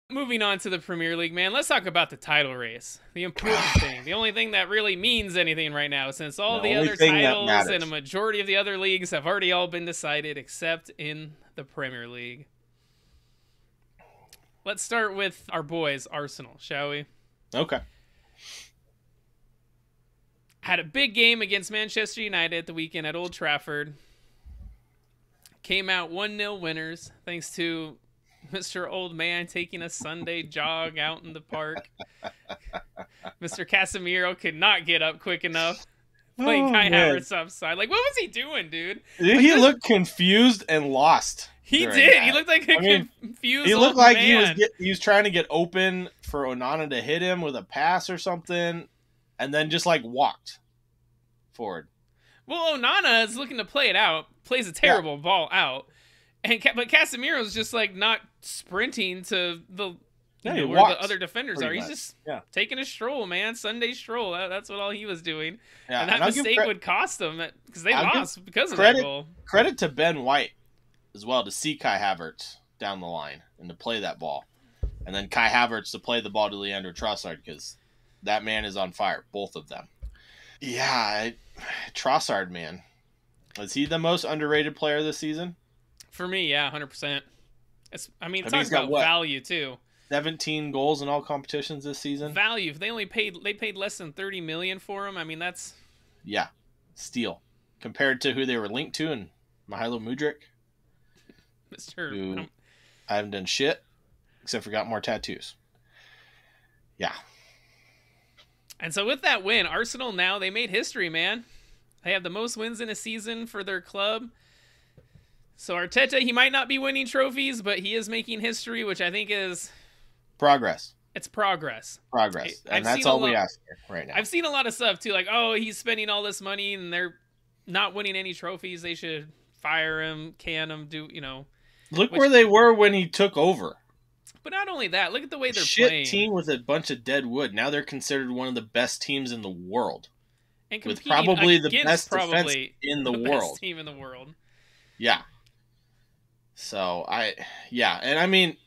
Moving on to the Premier League, man, let's talk about the title race. The important thing. The only thing that really means anything right now, since The all the only other thing that titles and a matters. majority of the other leagues have already all been decided, except in the Premier League. Let's start with our boys, Arsenal, shall we? Okay. Had a big game against Manchester United the weekend at Old Trafford. Came out 1-0 winners, thanks to Mr. Old Man taking a Sunday jog out in the park. Mr. Casemiro could not get up quick enough. Playing Oh, Kai man. Havertz offside. Like, what was he doing, dude? Like, He looked confused and lost. He during did. that. He looked like a I mean, confused he old looked like man. he was trying to get open for Onana to hit him with a pass or something, and then just like walked forward. Well, Onana is looking to play it out. Plays a terrible ball out. But Casemiro's just like not sprinting to the He where walked the other defenders are. pretty He's much. just Yeah. taking a stroll, man. Sunday stroll. That's what all he was doing. Yeah, And that I'll give mistake would cost them because they I'll give lost because of that goal. credit to Ben White as well to see Kai Havertz down the line and to play that ball, and then Kai Havertz to play the ball to Leandro Trossard because that man is on fire. Both of them. Yeah, Trossard, man, is he the most underrated player this season? For me, yeah, 100%. he's Talk got about what? value too. 17 goals in all competitions this season. Value. If they paid less than 30 million for him. I mean, that's steal compared to who they were linked to in Mihajlo Mudryk, Mr. who I haven't done shit except for got more tattoos. Yeah. And so with that win, Arsenal now they made history, man. They have the most wins in a season for their club. So Arteta, he might not be winning trophies, but he is making history, which I think is Progress. it's progress. And that's all we ask for right now. I've seen a lot of stuff too, like, oh, he's spending all this money and they're not winning any trophies. They should fire him, can him, Look where they were when he took over. But not only that, look at the way they're Shit playing. team with a bunch of dead wood. Now they're considered one of the best teams in the world. And with competing probably the against best defense probably in the best world. team in the world. Yeah. So and I mean,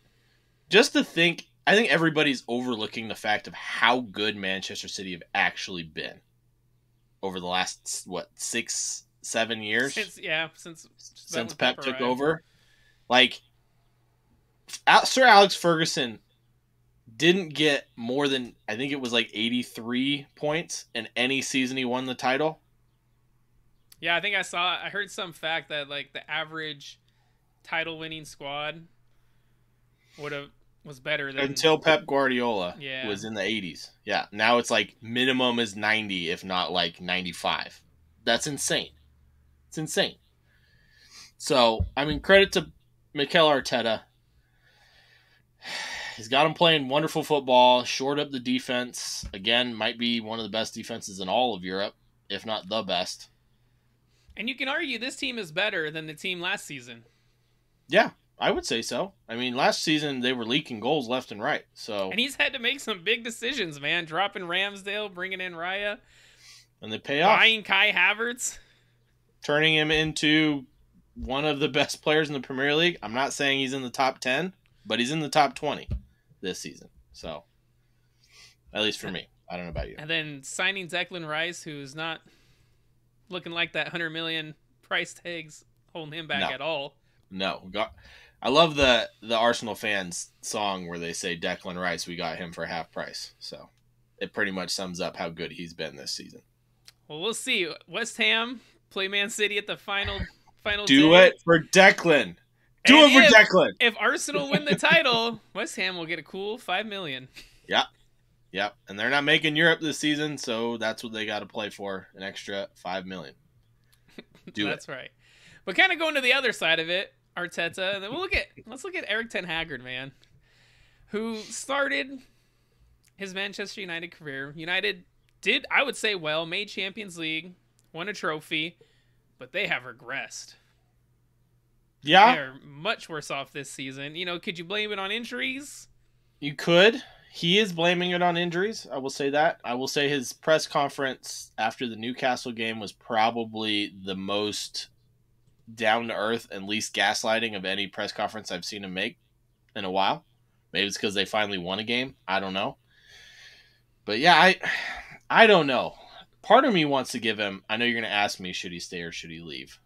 just to think, I think everybody's overlooking the fact of how good Manchester City have actually been over the last 6-7 years Since Pep took arrived. over. Like, Sir Alex Ferguson didn't get more than, I think it was like 83 points in any season he won the title. Yeah, I think I heard some fact that like the average title winning squad was better than Until Pep Guardiola Yeah. was in the 80s. Yeah, now it's like minimum is 90, if not like 95. That's insane. It's insane. So, I mean, credit to Mikel Arteta. He's got him playing wonderful football, shored up the defense. Again, might be one of the best defenses in all of Europe, if not the best. And you can argue this team is better than the team last season. Yeah, I would say so. I mean, last season they were leaking goals left and right. So, And he's had to make some big decisions, man. Dropping Ramsdale, bringing in Raya, and they pay off. buying Kai Havertz. Turning him into one of the best players in the Premier League. I'm not saying he's in the top 10, but he's in the top 20 this season. So, at least for me. I don't know about you. And then signing Declan Rice, who's not looking like that 100 million price tags holding him back at all. No. I love the Arsenal fans song where they say Declan Rice, we got him for half price. So, it pretty much sums up how good he's been this season. Well, we'll see. West Ham play Man City at the final Do day. it for Declan. Do And it for Declan. If Arsenal win the title, West Ham will get a cool $5 million. Yep. And they're not making Europe this season, so that's what they got to play for, an extra $5 million. That's right. But kind of going to the other side of it, Arteta, and then let's look at Eric Ten Hag, man, who started his Manchester United career. United did, I would say, well, made Champions League, won a trophy, but they have regressed. Yeah. They're much worse off this season. Could you blame it on injuries? You could. He is blaming it on injuries. I will say that. I will say his press conference after the Newcastle game was probably the most down to earth and least gaslighting of any press conference I've seen him make in a while. Maybe it's because they finally won a game. I don't know. But yeah, I don't know. Part of me wants to give him. I know you're going to ask me, should he stay or should he leave?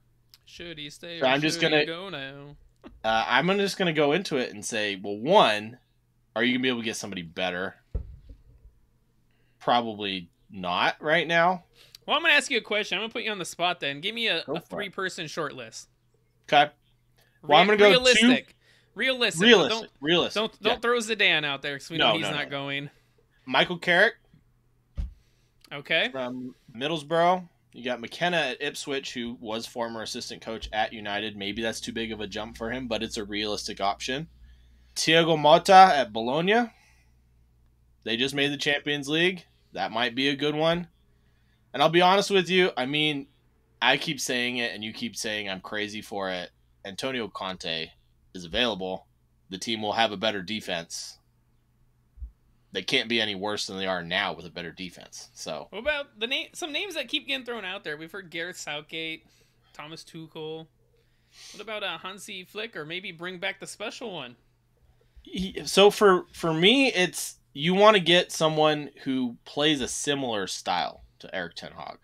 Should he stay So or I'm just should gonna. he go now? I'm just going to go into it and say, well, one, are you going to be able to get somebody better? Probably not right now. Well, I'm going to ask you a question. I'm going to put you on the spot then. Give me a 3-person short list. Okay. Well, I'm going to go realistic. Realistic. Don't throw Zidane out there because we know he's not going. Michael Carrick. Okay. From Middlesbrough. You got McKenna at Ipswich, who was former assistant coach at United. Maybe that's too big of a jump for him, but it's a realistic option. Thiago Motta at Bologna. They just made the Champions League. That might be a good one. And I'll be honest with you, I mean, I keep saying it and you keep saying I'm crazy for it. Antonio Conte is available. The team will have a better defense. They can't be any worse than they are now with a better defense. So, what about some names that keep getting thrown out there? We've heard Gareth Southgate, Thomas Tuchel. What about Hansi Flick, or maybe bring back the special one? So for me, it's you want to get someone who plays a similar style to Erik ten Hag.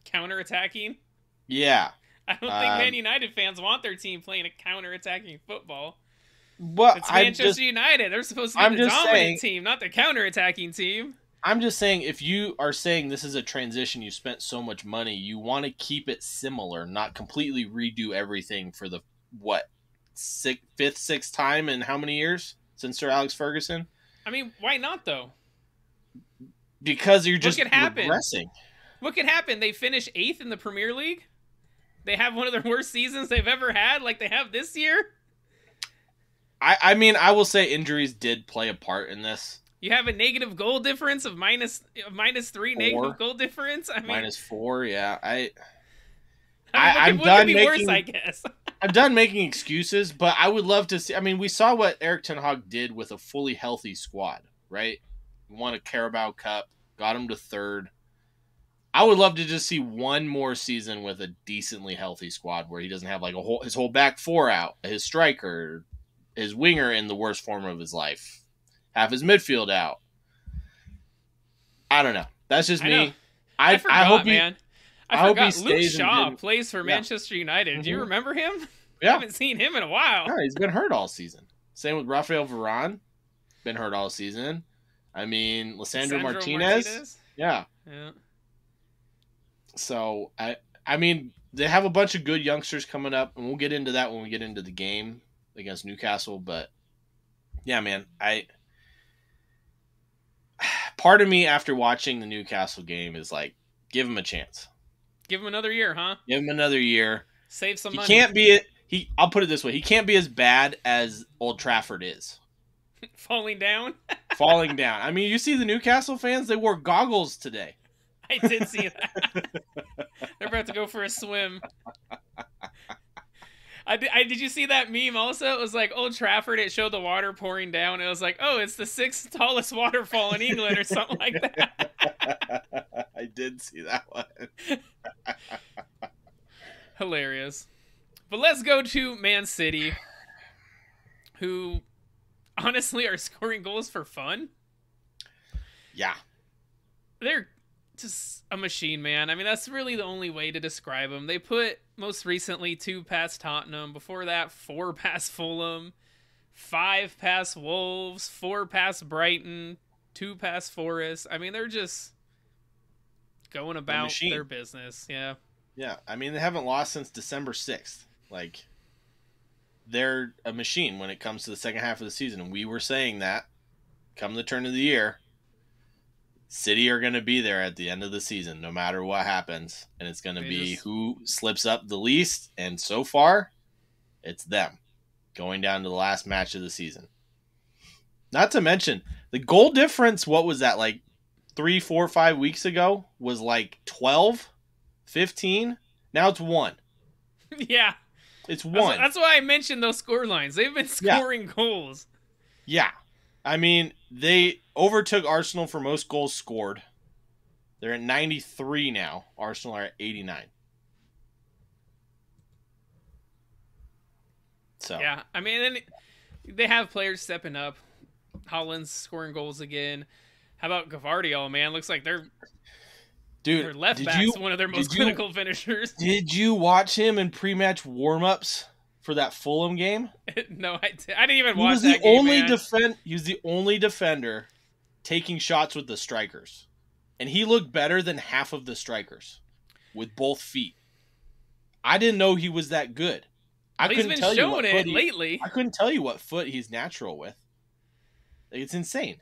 Counter-attacking? Yeah. I don't think Man United fans want their team playing a counter-attacking football. But it's Manchester United. They're supposed to be the dominant team, not the counter-attacking team. I'm just saying, if you are saying this is a transition, you spent so much money, you want to keep it similar, not completely redo everything for the, fifth, sixth time in how many years since Sir Alex Ferguson? I mean, why not, though? Because you're just regressing. What could happen? They finish 8th in the Premier League? They have one of their worst seasons they've ever had, like they have this year? I mean, I will say injuries did play a part in this. You have a negative goal difference of minus 3 negative goal difference. I mean, -4. Yeah, I'm done making. Worse, I guess. I'm done making excuses, but I would love to see. I mean, we saw what Erik ten Hag did with a fully healthy squad, right? We won a Carabao Cup, got him to 3rd. I would love to just see one more season with a decently healthy squad where he doesn't have like his whole back 4 out, his striker, his winger in the worst form of his life, have his midfield out. I don't know. That's just me. I hope man. I forgot Luke Shaw plays for Yeah. Manchester United. Mm-hmm. Do you remember him? Yeah. I haven't seen him in a while. No, he's been hurt all season. Same with Rafael Varane. Been hurt all season. I mean, Lisandro Martinez. Yeah. So, I mean, they have a bunch of good youngsters coming up, and we'll get into that when we get into the game against Newcastle. But, yeah, man, part of me after watching the Newcastle game is like, give him a chance. Give him another year, huh? Give him another year. Save some money. Can't be it. I'll put it this way: he can't be as bad as Old Trafford is. Falling down. Falling down. I mean, you see the Newcastle fans; they wore goggles today. I did see that. They're about to go for a swim. Did you see that meme also? It was like Old Trafford. It showed the water pouring down. It was like, oh, it's the 6th tallest waterfall in England or something like that. I did see that one. Hilarious. But let's go to Man City, who honestly are scoring goals for fun. Yeah. They're just a machine, man. I mean, that's really the only way to describe them. They put, most recently, 2 past Tottenham. Before that, 4 past Fulham, 5 past Wolves, 4 past Brighton, 2 past Forest. I mean, they're just going about their business. Yeah. Yeah. I mean, they haven't lost since December 6th. Like, they're a machine when it comes to the second half of the season. And we were saying that come the turn of the year, City are going to be there at the end of the season, no matter what happens. And it's going to be who slips up the least. And so far, it's them going down to the last match of the season. Not to mention, the goal difference, what was that, like 3, 4, 5 weeks ago, was like 12, 15. Now it's 1. Yeah. It's 1. That's why I mentioned those score lines. They've been scoring goals. Yeah. I mean, they overtook Arsenal for most goals scored. They're at 93 now. Arsenal are at 89. So yeah, I mean, then they have players stepping up. Holland's scoring goals again. How about Gavardio, man? Looks like their left back's one of their most clinical finishers. Did you watch him in pre-match warm-ups for that Fulham game? No, I didn't even watch that game, man. He was the only defender taking shots with the strikers. And he looked better than half of the strikers with both feet. I didn't know he was that good. He's been showing it lately. I couldn't tell you what foot he's natural with. It's insane.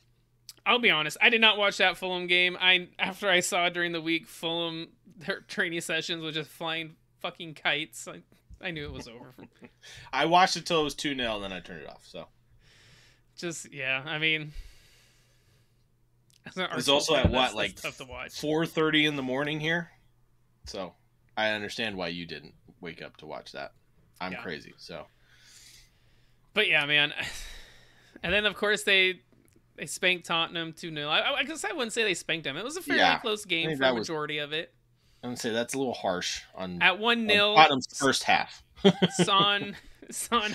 I'll be honest. I did not watch that Fulham game. After I saw during the week Fulham, their training sessions was just flying fucking kites. I knew it was over. I watched it till it was 2-0, and then I turned it off. So, yeah. I mean, it's also at what, like 4:30 in the morning here. So I understand why you didn't wake up to watch that. I'm crazy. So, but yeah, man. And then of course they spanked Tottenham 2-0. I guess I wouldn't say they spanked them. It was a fairly close game for the majority of it. I'm gonna say that's a little harsh on at 1-0 Tottenham's first half. Son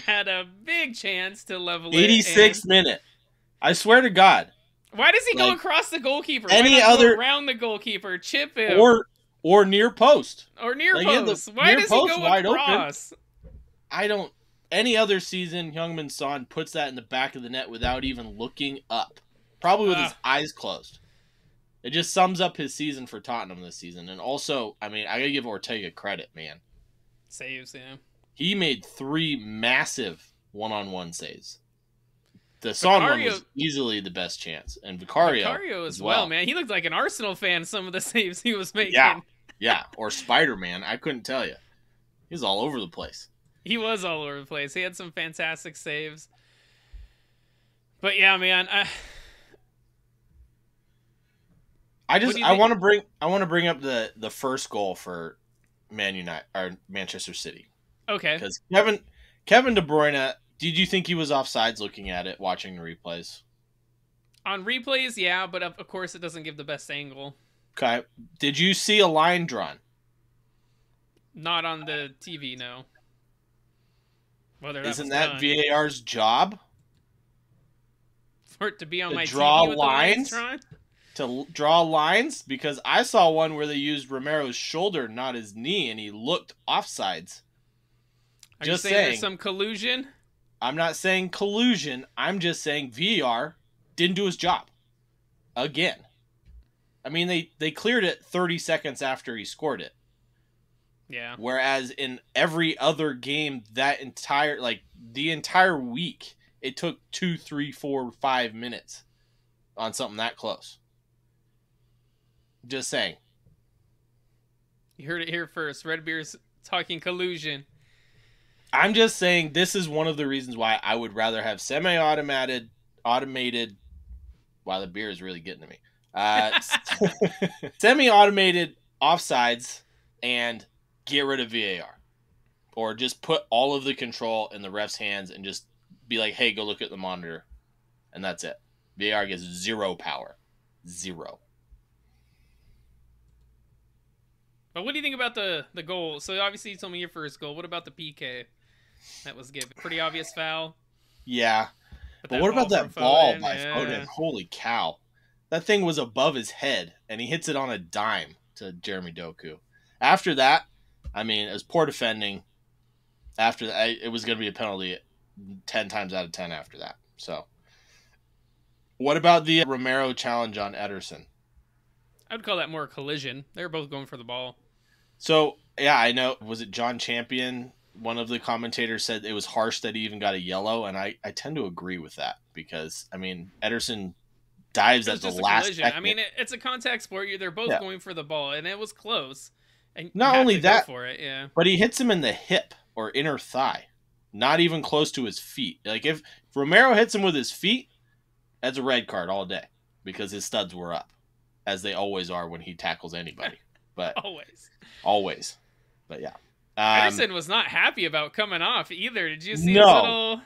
had a big chance to level it. 86th minute. I swear to God. Why does he go across the goalkeeper? Go around the goalkeeper, chip him, or near post, or near post? Why does he go across? I don't. Any other season, Heung-min Son puts that in the back of the net without even looking up, probably with his eyes closed. It just sums up his season for Tottenham this season. And also, I mean, I gotta give Ortega credit, man. Saves, yeah. He made 3 massive one-on-one saves. The Son one was easily the best chance. And Vicario as well, man. He looked like an Arsenal fan, some of the saves he was making. Yeah. Or Spider-Man. I couldn't tell you. He was all over the place. He was all over the place. He had some fantastic saves. But yeah, man, I want to bring up the first goal for Man United or Manchester City. Okay. Because Kevin De Bruyne, did you think he was offsides looking at it, watching the replays? On replays, yeah, but of course it doesn't give the best angle. Okay. Did you see a line drawn? Not on the TV, no. Isn't that VAR's job? For it to be on my TV with lines? To draw lines? Because I saw one where they used Romero's shoulder, not his knee, and he looked offsides. Are you saying there's some collusion? I'm not saying collusion. I'm just saying VAR didn't do his job. Again. I mean, they cleared it 30 seconds after he scored it. Yeah. Whereas in every other game, the entire week, it took 2, 3, 4, 5 minutes on something that close. Just saying. You heard it here first. Redbeard's talking collusion. I'm just saying this is one of the reasons why I would rather have automated. Wow, the beer is really getting to me. Semi-automated offsides and get rid of VAR. Or just put all of the control in the ref's hands and just be like, hey, go look at the monitor. And that's it. VAR gets 0 power. 0. But what do you think about the goal? So obviously you told me your first goal. What about the PK that was given? Pretty obvious foul. Yeah. But what about that ball by Foden? Holy cow. That thing was above his head, and he hits it on a dime to Jeremy Doku. After that, I mean, it was poor defending. After that, it was going to be a penalty 10 times out of 10 after that. So, what about the Romero challenge on Ederson? I would call that more a collision. They were both going for the ball. So, yeah, I know. Was it John Champion? One of the commentators said it was harsh that he even got a yellow, and I tend to agree with that because, I mean, Ederson dives at the last second. I mean, it's a contact sport. They're both going for the ball, and it was close. And not only that, for it, yeah. But he hits him in the hip or inner thigh, not even close to his feet. Like if Romero hits him with his feet, that's a red card all day because his studs were up, as they always are when he tackles anybody. But always. But yeah, Ederson was not happy about coming off either. Did you see his little?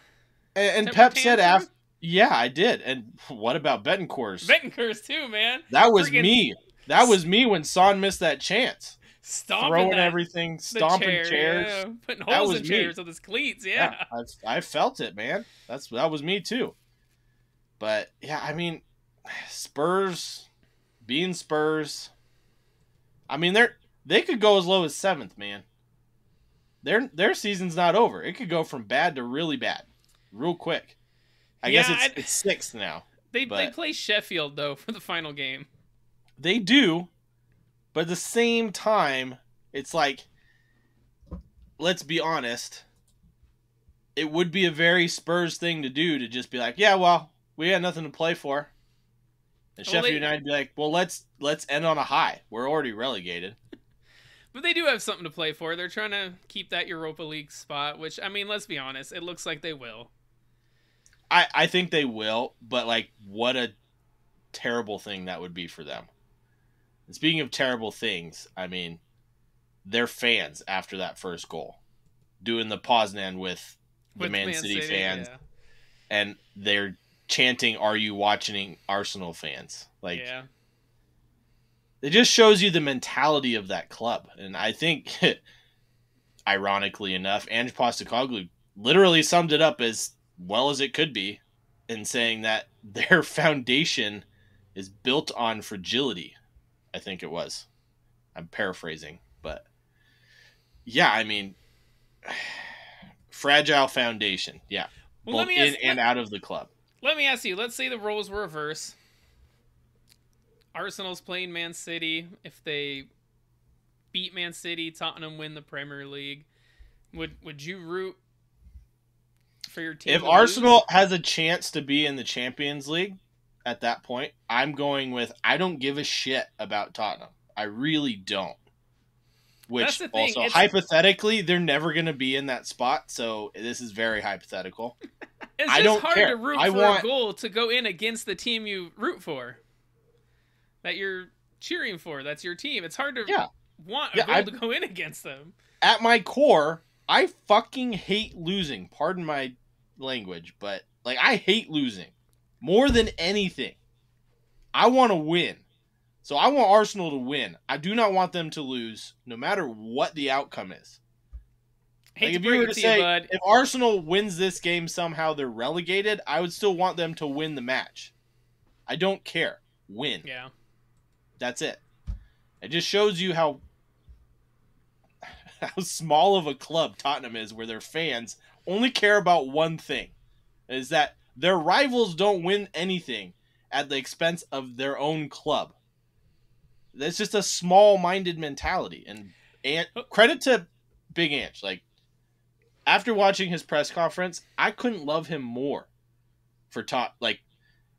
And Pep said after. Yeah, I did. And what about Betancourt's? Betancourt's too, man. That was me. That was me when Son missed that chance. Throwing everything, stomping chairs. Yeah. Putting holes in chairs with his cleats, yeah. I felt it, man. That was me too. But yeah, I mean, Spurs being Spurs. I mean, they could go as low as 7th, man. Their season's not over. It could go from bad to really bad, real quick. I guess it's 6th now. They play Sheffield though for the final game. They do, but at the same time, it's like, let's be honest. It would be a very Spurs thing to do to just be like, yeah, well, we got nothing to play for. And Sheffield United be like, well, let's end on a high. We're already relegated. But they do have something to play for. They're trying to keep that Europa League spot, which, I mean, let's be honest, it looks like they will. I think they will, but, like, what a terrible thing that would be for them. And speaking of terrible things, I mean, their fans after that first goal, doing the Poznan with the Man City fans, and they're chanting, "Are you watching Arsenal fans?" Like, yeah. It just shows you the mentality of that club. And I think, ironically enough, Ange Postecoglou literally summed it up as well as it could be in saying that their foundation is built on fragility. I think it was. I'm paraphrasing, but yeah, I mean, fragile foundation. Yeah. Well, both in and out of the club. Let me ask you, let's say the roles were reversed. Arsenal's playing Man City. If they beat Man City, Tottenham win the Premier League. Would you root for your team? If Arsenal has a chance to be in the Champions League at that point, I'm going with I don't give a shit about Tottenham. I really don't. Which also, hypothetically, they're never going to be in that spot, so this is very hypothetical. It's just hard to root for a goal to go in against the team you root for. That you're cheering for. That's your team. It's hard to want a goal to go in against them. At my core, I fucking hate losing. Pardon my language, but like I hate losing more than anything. I want to win. So I want Arsenal to win. I do not want them to lose, no matter what the outcome is. Like if you were to say, if Arsenal wins this game somehow, they're relegated, I would still want them to win the match. I don't care. Win. Yeah. That's it. It just shows you how small of a club Tottenham is, where their fans only care about one thing. Is that their rivals don't win anything at the expense of their own club. That's just a small-minded mentality. And credit to Big Ange. Like, after watching his press conference, I couldn't love him more for like,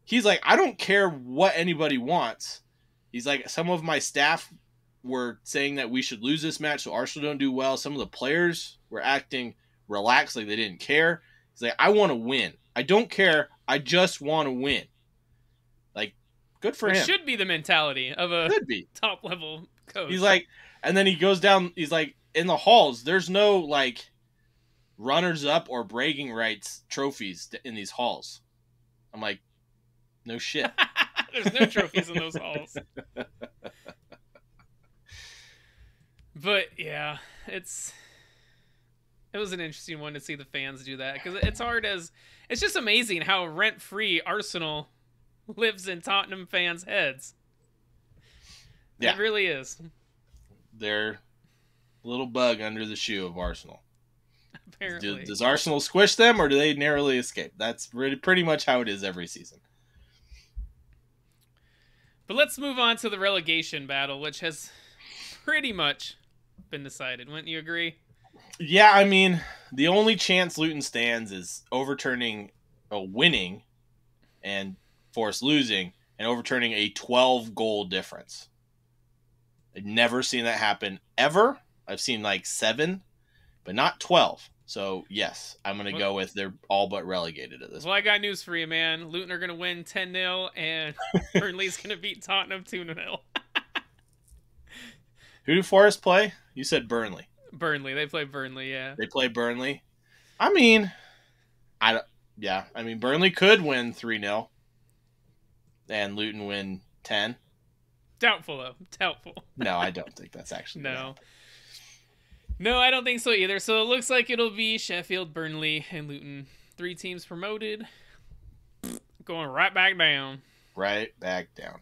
he's like, I don't care what anybody wants. He's like, some of my staff were saying that we should lose this match so Arsenal don't do well. Some of the players were acting relaxed, like they didn't care. He's like, I want to win. I don't care. I just want to win. Like, good for him. It should be the mentality of a top-level coach. He's like, and then he goes down, he's like, in the halls, there's no, like, runners-up or bragging rights trophies in these halls. I'm like, no shit. There's no trophies in those halls. But yeah, it was an interesting one to see the fans do that, because it's just amazing how rent-free Arsenal lives in Tottenham fans' heads. Yeah. It really is. They're a little bug under the shoe of Arsenal. Apparently. Does Arsenal squish them, or do they narrowly escape? That's pretty much how it is every season. But let's move on to the relegation battle, which has pretty much been decided. Wouldn't you agree? Yeah, I mean, the only chance Luton stands is overturning a winning and Forest losing and overturning a 12-goal difference. I've never seen that happen ever. I've seen like 7, but not 12. So, yes, I'm going to go with they're all but relegated at this point. Well, I got news for you, man. Luton are going to win 10-0, and Burnley's going to beat Tottenham 2-0. Who do Forest play? You said Burnley. Burnley. They play Burnley, yeah. They play Burnley. I mean, Burnley could win 3-0 and Luton win 10. Doubtful, though. Doubtful. No, I don't think that's actually No. No, I don't think so either. So it looks like it'll be Sheffield, Burnley, and Luton. 3 teams promoted. going right back down. Right back down.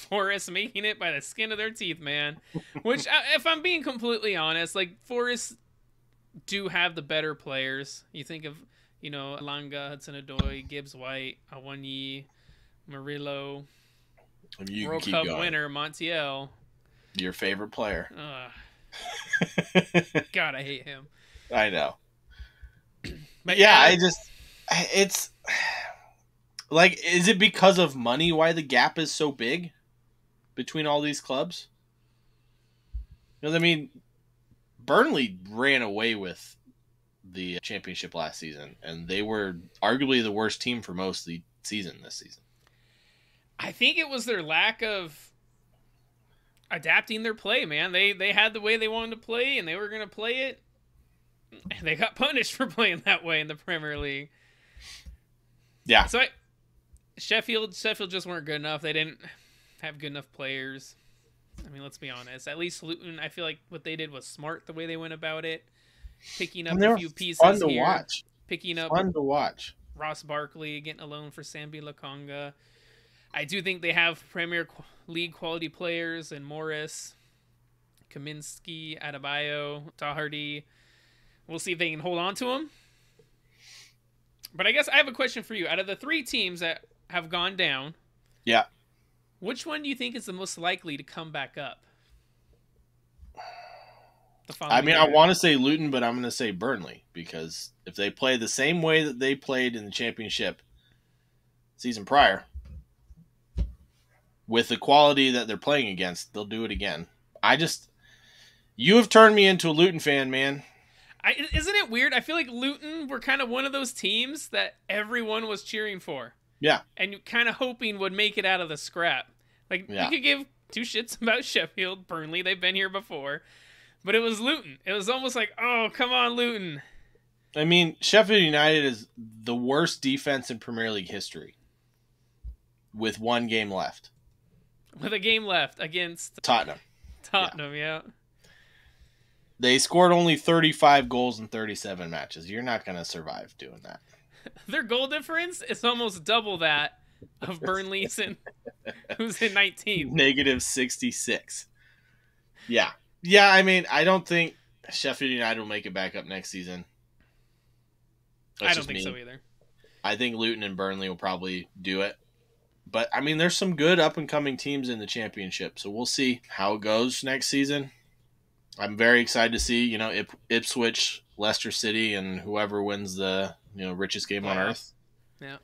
Forest making it by the skin of their teeth, man. Which, if I'm being completely honest, like, Forest do have the better players. You think of, Alanga, Hudson-Odoi, Gibbs-White, Awoniyi, Murillo, You World can keep Cup going. winner, Montiel. Your favorite player. God, I hate him. I know. But yeah, it's like, is it because of money why the gap is so big between all these clubs? Because, I mean, Burnley ran away with the championship last season, and they were arguably the worst team for most of the season this season. I think it was their lack of adapting their play, man. They had the way they wanted to play, and they were going to play it. And they got punished for playing that way in the Premier League. Yeah. So Sheffield just weren't good enough. They didn't have good enough players. I mean, let's be honest. At least Luton, I feel like what they did was smart the way they went about it. Picking up a few pieces fun to here. Watch. Picking up fun to watch. Ross Barkley, getting a loan for Sambi Lokonga. I do think they have Premier League quality players in Morris, Kaminsky, Adebayo, Doherty. We'll see if they can hold on to him. But I guess I have a question for you. Out of the three teams that have gone down, yeah, which one do you think is the most likely to come back up? I mean, I want to say Luton, but I'm going to say Burnley, because if they play the same way that they played in the championship season prior, with the quality that they're playing against, they'll do it again. You have turned me into a Luton fan, man. Isn't it weird? I feel like Luton were kind of one of those teams that everyone was cheering for. Yeah. And kind of hoping would make it out of the scrap. Like, you could give two shits about Sheffield, Burnley. They've been here before. But it was Luton. It was almost like, oh, come on, Luton. I mean, Sheffield United is the worst defense in Premier League history with one game left. With a game left against Tottenham, yeah. They scored only 35 goals in 37 matches. You're not going to survive doing that. Their goal difference is almost double that of Burnley's, who's in 19th. Negative 66. Yeah. Yeah, I mean, I don't think Sheffield United will make it back up next season. I don't think so either. I think Luton and Burnley will probably do it. But, I mean, there's some good up-and-coming teams in the championship, so we'll see how it goes next season. I'm very excited to see, Ipswich, Leicester City, and whoever wins the, richest game on earth. Yeah.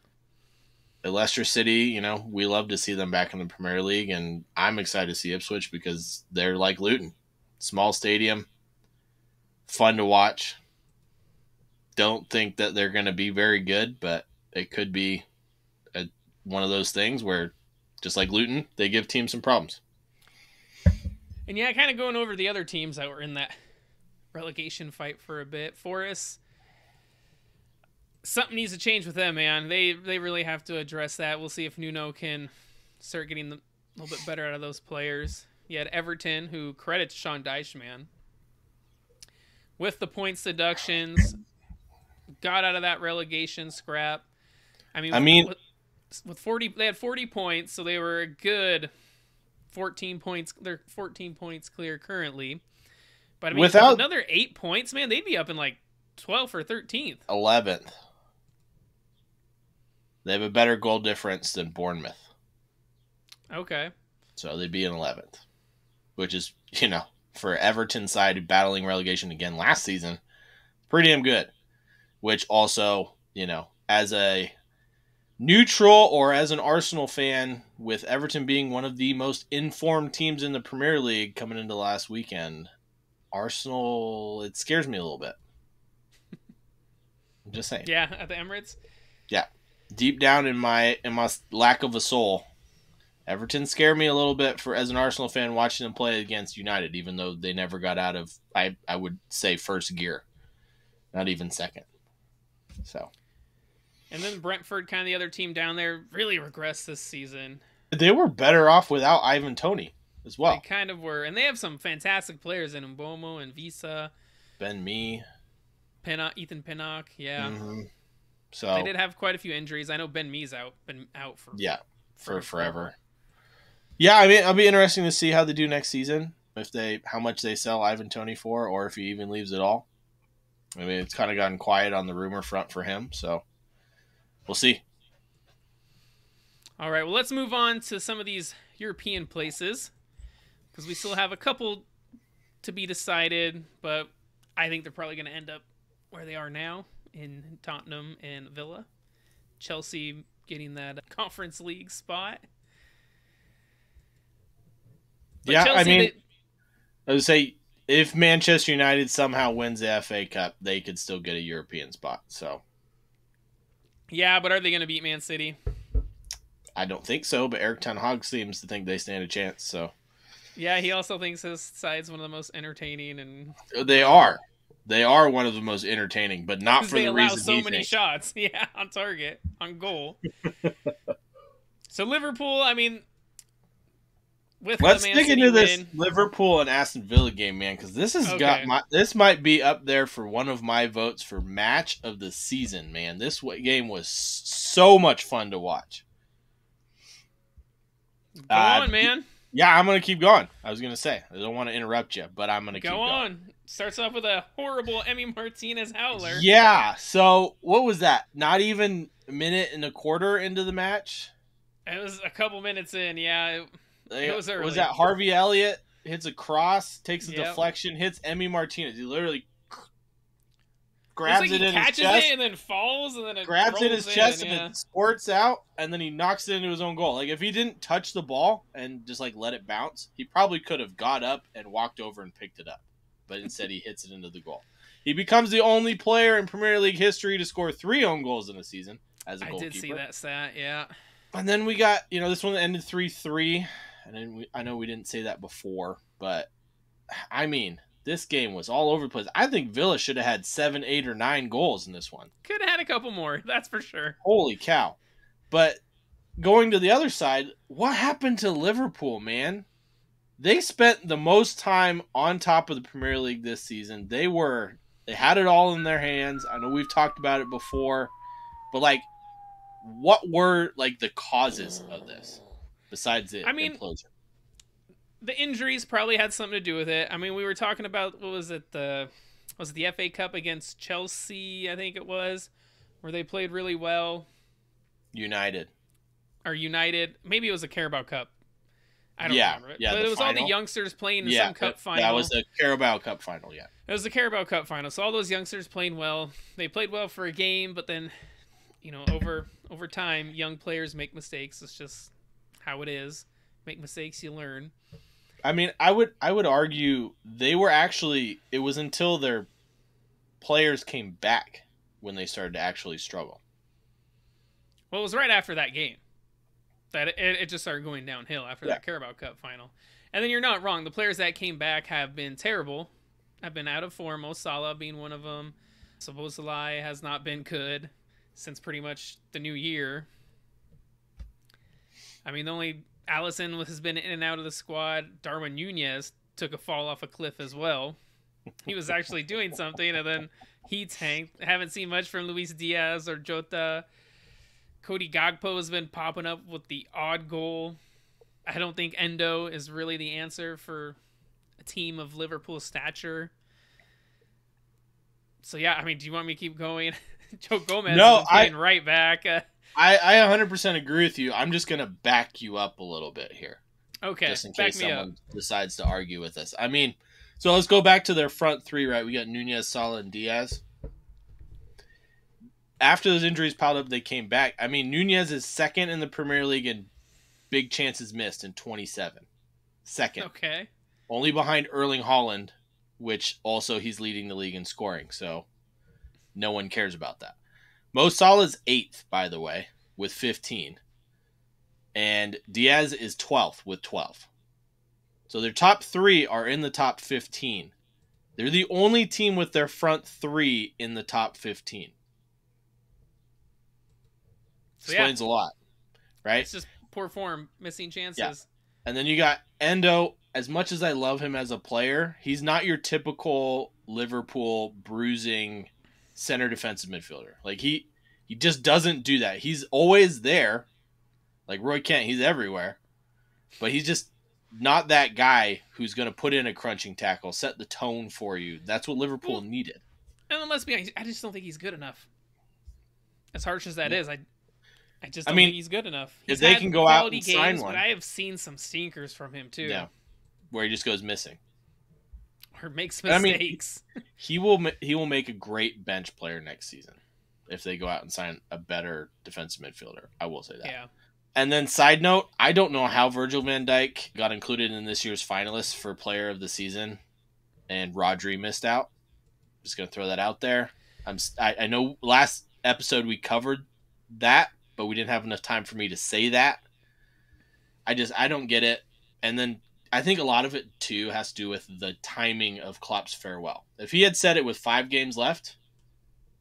At Leicester City, we love to see them back in the Premier League, and I'm excited to see Ipswich because they're like Luton. Small stadium, fun to watch. Don't think that they're going to be very good, but it could be one of those things where, just like Luton, they give teams some problems. And yeah, kind of going over the other teams that were in that relegation fight for a bit. Forest, something needs to change with them, man. They really have to address that. We'll see if Nuno can start getting a little bit better out of those players. You had Everton, who credits Sean Dyche, man, with the points deductions, got out of that relegation scrap. I mean, with 40, they had 40 points, so they were a good 14 points. They're 14 points clear currently. But I mean, with another 8 points, man, they'd be up in like 12th or 13th. 11th. They have a better goal difference than Bournemouth. Okay. So they'd be in 11th, which is, for Everton's side battling relegation again last season, pretty damn good. Which also, as a neutral or as an Arsenal fan, with Everton being one of the most informed teams in the Premier League coming into last weekend, Arsenal, it scares me a little bit. I'm just saying. Yeah, at the Emirates? Yeah. Deep down in my lack of a soul, Everton scare me a little bit as an Arsenal fan watching them play against United, even though they never got out of, I would say, first gear. Not even second. So. And then Brentford, kind of the other team down there, really regressed this season. They were better off without Ivan Toney as well. They kind of were. And they have some fantastic players in Mbomo and Visa. Ben Mee. Ethan Pinnock, yeah. Mm-hmm. So they did have quite a few injuries. I know Ben Mee's been out for forever. Yeah, I mean, it'll be interesting to see how they do next season. How much they sell Ivan Toney for, or if he even leaves at all. I mean, it's kind of gotten quiet on the rumor front for him, so we'll see. All right, well, let's move on to some of these European places because we still have a couple to be decided, but I think they're probably going to end up where they are now in Tottenham and Villa. Chelsea getting that Conference League spot. But yeah, Chelsea, I mean, I would say if Manchester United somehow wins the FA Cup, they could still get a European spot. So, yeah, but are they going to beat Man City? I don't think so, but Eric Ten Hag seems to think they stand a chance. So, yeah, he also thinks his side's one of the most entertaining, and they are one of the most entertaining, but not for the reason they allow so he many thinks. shots, yeah, on target, on goal. So Liverpool, I mean. Let's dig into this Liverpool and Aston Villa game, man, because this this might be up there for one of my votes for match of the season, man. This game was so much fun to watch. Go on, man. Yeah, I'm gonna keep going. I was gonna say I don't want to interrupt you, but I'm gonna keep going. Go on. Starts off with a horrible Emi Martinez howler. Yeah. So what was that? Not even a minute and a quarter into the match. It was a couple minutes in. Yeah. It was early. Was that Harvey Elliott hits a cross, takes a deflection, hits Emi Martinez. He literally grabs it in his chest. Catches it and then falls and then it grabs it in his chest and it squirts out and then he knocks it into his own goal. Like if he didn't touch the ball and just like let it bounce, he probably could have got up and walked over and picked it up. But instead he hits it into the goal. He becomes the only player in Premier League history to score 3 own goals in a season as a goalkeeper. I did see that stat, yeah. And then we got, this one ended 3-3. And then I know we didn't say that before, but I mean, this game was all over the place. I think Villa should have had 7, 8, or 9 goals in this one. Could have had a couple more, that's for sure. Holy cow. But going to the other side, what happened to Liverpool, man? They spent the most time on top of the Premier League this season. They had it all in their hands. I know we've talked about it before, but what were the causes of this? Besides the implosion. The injuries probably had something to do with it. I mean, we were talking about, was it the FA Cup against Chelsea, I think it was, where they played really well. United. Maybe it was a Carabao Cup. I don't remember. Yeah, but it was final. all the youngsters playing in some cup final. That was the Carabao Cup final, yeah. It was the Carabao Cup final. So all those youngsters playing well. They played well for a game, but then, over time, young players make mistakes. It's just how it is. Make mistakes, you learn. I mean, I would argue they were it was until their players came back when they started to actually struggle. Well, it was right after that game that it just started going downhill after that Carabao Cup final. And then you're not wrong. The players that came back have been terrible, have been out of form. Mo Salah being one of them. Szoboszlai has not been good since pretty much the new year. I mean, the only Alisson has been in and out of the squad. Darwin Nunez took a fall off a cliff as well. He was actually doing something, and then he tanked. Haven't seen much from Luis Diaz or Jota. Cody Gakpo has been popping up with the odd goal. I don't think Endo is really the answer for a team of Liverpool stature. So, yeah, I mean, do you want me to keep going? Joe Gomez is playing right back. I 100% agree with you. I'm just going to back you up a little bit here. Okay, just in case someone decides to argue with us. I mean, so let's go back to their front three, right? We got Nunez, Salah, and Diaz. After those injuries piled up, they came back. I mean, Nunez is second in the Premier League in big chances missed in 27. Second. Okay. Only behind Erling Haaland, which also he's leading the league in scoring, so no one cares about that. Mo Salah's 8th, by the way, with 15. And Diaz is 12th with 12. So their top 3 are in the top 15. They're the only team with their front 3 in the top 15. So explains a lot, right? It's just poor form, missing chances. Yeah. And then you got Endo. As much as I love him as a player, he's not your typical Liverpool bruising center defensive midfielder. Like he He just doesn't do that. He's always there. Like Roy Kent, he's everywhere. But he's just not that guy who's going to put in a crunching tackle, set the tone for you. That's what Liverpool needed. And let's be honest, I just don't think he's good enough. As harsh as that is, I just don't mean, think he's good enough. If they can go out and sign one. But I have seen some stinkers from him, too. Yeah, where he just goes missing. Or makes mistakes. I mean, he will make a great bench player next season if they go out and sign a better defensive midfielder. I will say that. Yeah. And then side note, I don't know how Virgil van Dijk got included in this year's finalists for player of the season and Rodri missed out. Just going to throw that out there. I know last episode we covered that, but we didn't have enough time for me to say that. I don't get it. And then I think a lot of it, too, has to do with the timing of Klopp's farewell. If he had said it with 5 games left,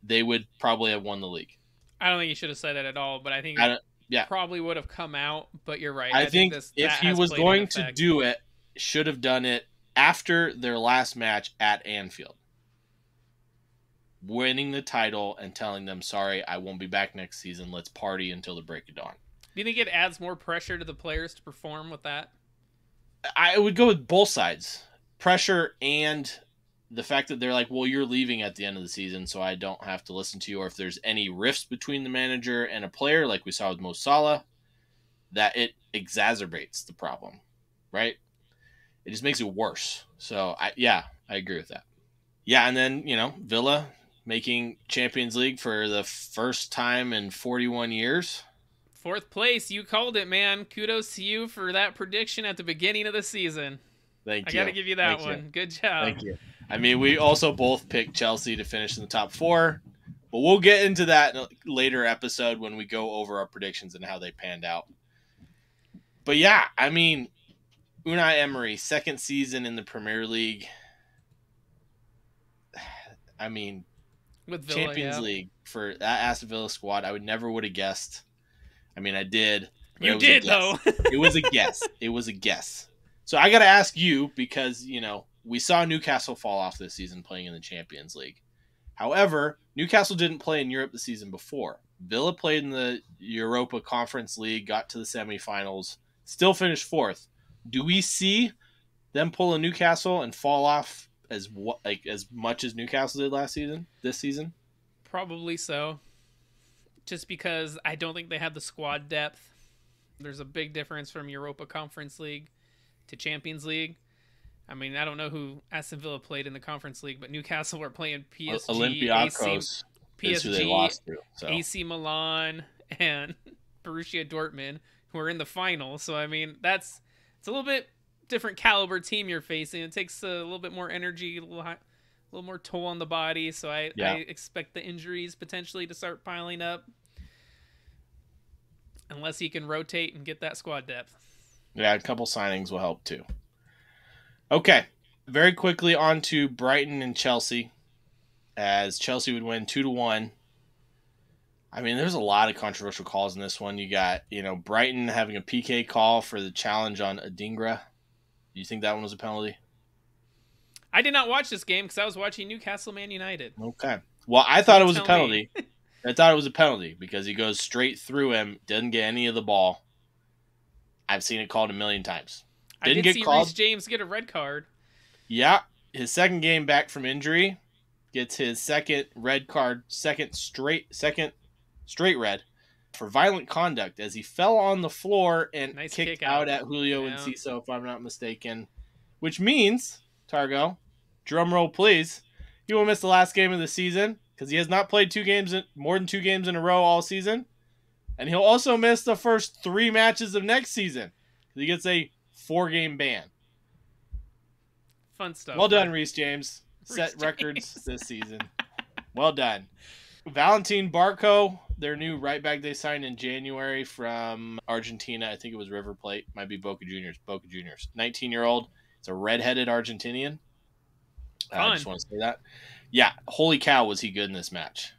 they would probably have won the league. I don't think he should have said it at all, but I think probably would have come out. But you're right. I think if he was going to do it, should have done it after their last match at Anfield. Winning the title and telling them, sorry, I won't be back next season. Let's party until the break of dawn. Do you think it adds more pressure to the players to perform with that? I would go with both sides. Pressure and the fact that they're like, well, you're leaving at the end of the season, so I don't have to listen to you. Or if there's any rifts between the manager and a player, like we saw with Mo Salah, that it exacerbates the problem, right? It just makes it worse. So, I agree with that. Yeah, and then, Villa making Champions League for the first time in 41 years. 4th place, you called it, man. Kudos to you for that prediction at the beginning of the season. Thank you. I got to give you that one. Good job. Thank you. I mean, we also both picked Chelsea to finish in the top 4, but we'll get into that in a later episode when we go over our predictions and how they panned out. But yeah, I mean, Unai Emery, 2nd season in the Premier League. I mean, with Villa, Champions League for that Aston Villa squad, I would have guessed. I mean, I did. You did, though. It was a guess. It was a guess. So I got to ask you because, we saw Newcastle fall off this season playing in the Champions League. However, Newcastle didn't play in Europe the season before. Villa played in the Europa Conference League, got to the semifinals, still finished 4th. Do we see them pull a Newcastle and fall off as much as Newcastle did this season? Probably so. Just because I don't think they have the squad depth. There's a big difference from Europa Conference League to Champions League. I mean, I don't know who Aston Villa played in the Conference League, but Newcastle were playing PSG, Olympiacos is who they lost to. So. AC Milan, and Borussia Dortmund, who are in the final. So, I mean, it's a little bit different caliber team you're facing. It takes a little bit more energy, a little more toll on the body. So I expect the injuries potentially to start piling up. Unless he can rotate and get that squad depth. Yeah, a couple signings will help too. Okay, very quickly on to Brighton and Chelsea, as Chelsea would win 2-1. I mean, there's a lot of controversial calls in this one. You got, Brighton having a PK call for the challenge on Adingra. Do you think that one was a penalty? I did not watch this game because I was watching Newcastle Man United. Okay. Well, I thought it was a penalty. I thought it was a penalty because he goes straight through him, doesn't get any of the ball. I've seen it called a million times. I did see Reece James get a red card. Yeah, his 2nd game back from injury, gets his 2nd red card, second straight red for violent conduct as he fell on the floor and kicked out at Julio Enciso, if I'm not mistaken. Which means, Targo, drum roll please, he will miss the last game of the season because he has not played more than 2 games in a row all season. And he'll also miss the first 3 matches of next season. He gets a 4-game ban. Fun stuff. Well done, Reece James. Set records this season. Well done. Valentin Barco, their new right back they signed in January from Argentina. I think it was River Plate. Might be Boca Juniors. 19-year-old. It's a red-headed Argentinian. I just want to say that. Yeah, holy cow, was he good in this match.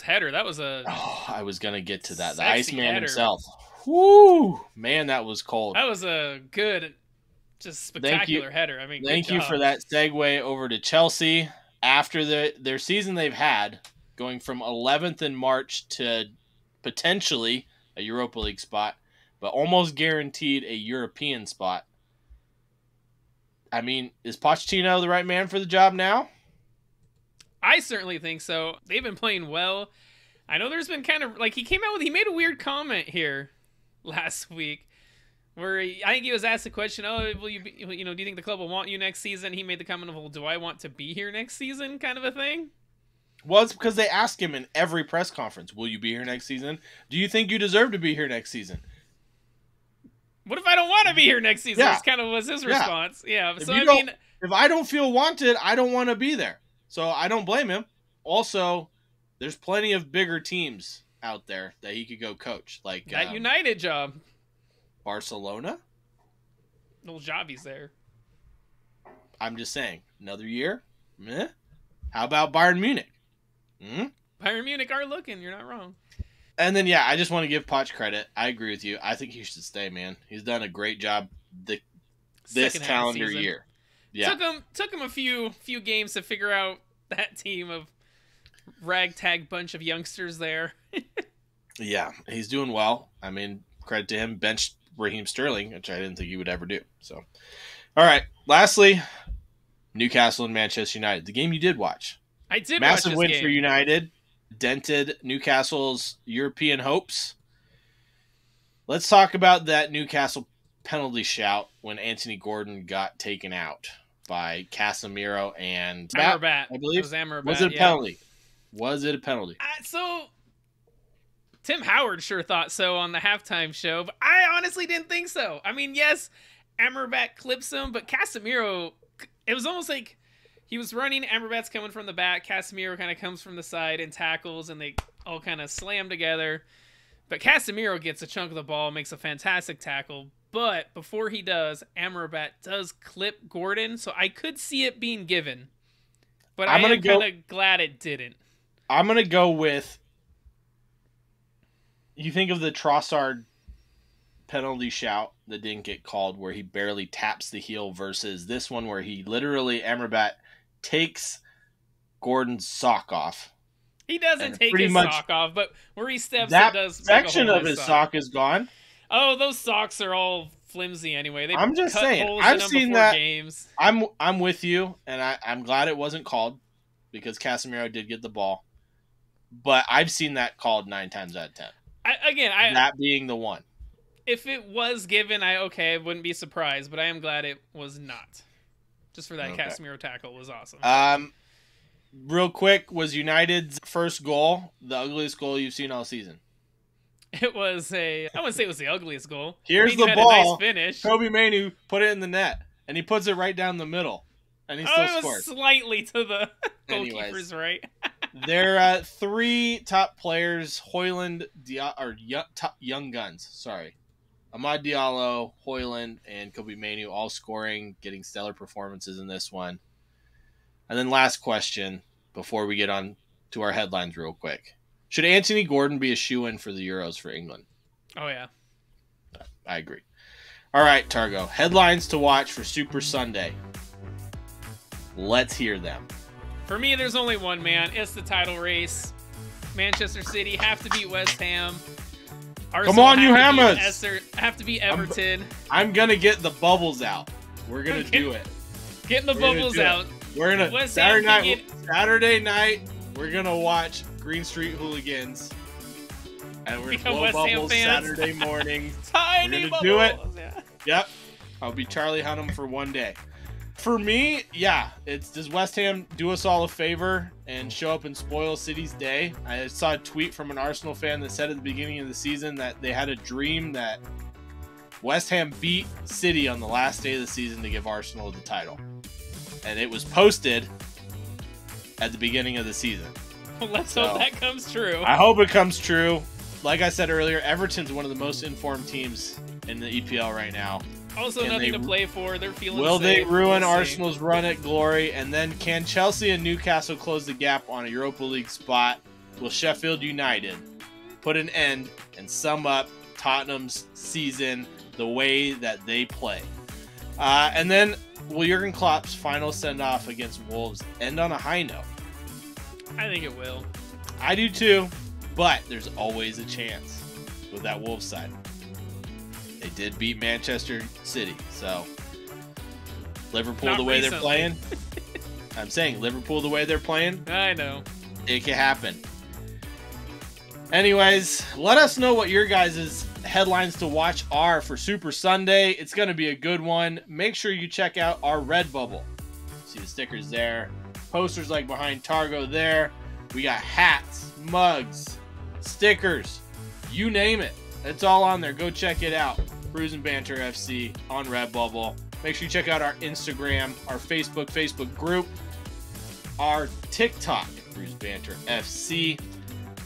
Header, that was I was going to get to that. The Iceman himself. Woo! Man, that was cold. That was a good, just spectacular header. I mean, thank you for that segue over to Chelsea. After their season they've had, going from 11th in March to potentially a Europa League spot, but almost guaranteed a European spot. I mean, is Pochettino the right man for the job now? I certainly think so. They've been playing well. I know there's been kind of like he made a weird comment here last week where I think he was asked the question, "Oh, will you be, do you think the club will want you next season?" He made the comment of, "Well, do I want to be here next season?" kind of a thing. Well, it's because they ask him in every press conference, "Will you be here next season? Do you think you deserve to be here next season?" What if I don't want to be here next season? Yeah. That's kind of was his response. Yeah. If So if I don't feel wanted, I don't want to be there. So I don't blame him. Also, there's plenty of bigger teams out there that he could go coach, like that United job, Barcelona. Little Javi's there. I'm just saying, another year. Meh. How about Bayern Munich? Bayern Munich are looking. You're not wrong. And then, yeah, I just want to give Poch credit. I agree with you. I think he should stay, man. He's done a great job this calendar year. Yeah, took him a few games to figure out that team of ragtag bunch of youngsters there. Yeah, he's doing well. I mean, credit to him. Benched Raheem Sterling, which I didn't think he would ever do. So, all right. Lastly, Newcastle and Manchester United. The game you did watch. I did. Massive watch this win game. for United. Dented Newcastle's European hopes. Let's talk about that Newcastle penalty shout when Anthony Gordon got taken out by Casemiro and Amrabat. I believe. It was Amrabat. Was it a penalty? Was it a penalty? So Tim Howard sure thought so on the halftime show, but I honestly didn't think so. I mean, yes, Amrabat clips him, but Casemiro, it was almost like he was running, Amrabat's coming from the back, Casemiro kind of comes from the side and tackles, and they all kind of slam together. But Casemiro gets a chunk of the ball, makes a fantastic tackle, but before he does, Amrabat does clip Gordon, so I could see it being given. But I'm kind of glad it didn't. I'm going to go with, you think of the Trossard penalty shout that didn't get called where he barely taps the heel versus this one where he literally, Amrabat, takes Gordon's sock off. He doesn't take his sock off, but where he steps, it does. That section of his sock is gone. Oh, those socks are all flimsy anyway. I'm just saying. I've seen that. Games. I'm with you, and I'm glad it wasn't called because Casemiro did get the ball. But I've seen that called 9 times out of 10. That being the one. If it was given, I wouldn't be surprised, but I am glad it was not. Just for that Casemiro tackle was awesome. Real quick, was United's first goal the ugliest goal you've seen all season? It was I wouldn't say it was the ugliest goal. Here's the ball. A nice finish. Kobe Mainoo put it in the net, and he puts it right down the middle, and he still scores. Slightly to the goalkeeper's right. Their 3 top players, Højlund, young guns. Sorry, Amad Diallo, Højlund, and Kobe Mainoo all scoring, getting stellar performances in this one. And then last question before we get on to our headlines real quick. Should Anthony Gordon be a shoo-in for the Euros for England? Oh, yeah. I agree. All right, Targo. Headlines to watch for Super Sunday. Let's hear them. For me, there's only one, man. It's the title race. Manchester City have to beat West Ham. Arsenal come on, you Hammers! Have to beat Everton. I'm going to get the bubbles out. We're going to do it. Getting the bubbles out. We're going to Saturday night, we're going to watch Green Street Hooligans. And we're going to blow bubbles Saturday morning. Tiny we're bubbles. Do it. Yeah. Yep. I'll be Charlie Hunnam for one day. For me, yeah, does West Ham do us all a favor and show up and spoil City's day? I saw a tweet from an Arsenal fan that said at the beginning of the season that they had a dream that West Ham beat City on the last day of the season to give Arsenal the title. And it was posted at the beginning of the season. Well, let's hope that comes true. I hope it comes true. Like I said earlier, Everton's one of the most informed teams in the EPL right now. Also, nothing to play for. They're feeling Will safe. They ruin Arsenal's run at glory? And then can Chelsea and Newcastle close the gap on a Europa League spot? Will Sheffield United put an end and sum up Tottenham's season the way that they play? And then will Jurgen Klopp's final send-off against Wolves end on a high note? I think it will. I do too, but there's always a chance with that Wolves side. They did beat Manchester City, so Liverpool Not the way recently. they're playing. I'm saying Liverpool the way they're playing, I know. it can happen. Anyways, let us know what your guys' headlines to watch are for Super Sunday. It's going to be a good one. Make sure you check out our Redbubble. See the stickers there. Posters like behind Targo there. We got hats, mugs, stickers, you name it. It's all on there. Go check it out. Brews and Banter FC on Redbubble. Make sure you check out our Instagram, our Facebook group, our TikTok, Brews Banter FC,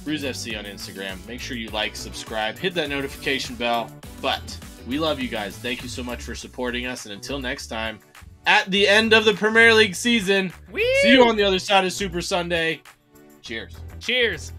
Brews FC on Instagram. Make sure you like, subscribe, hit that notification bell. But we love you guys. Thank you so much for supporting us. And until next time, at the end of the Premier League season, Whee! see you on the other side of Super Sunday. Cheers. Cheers.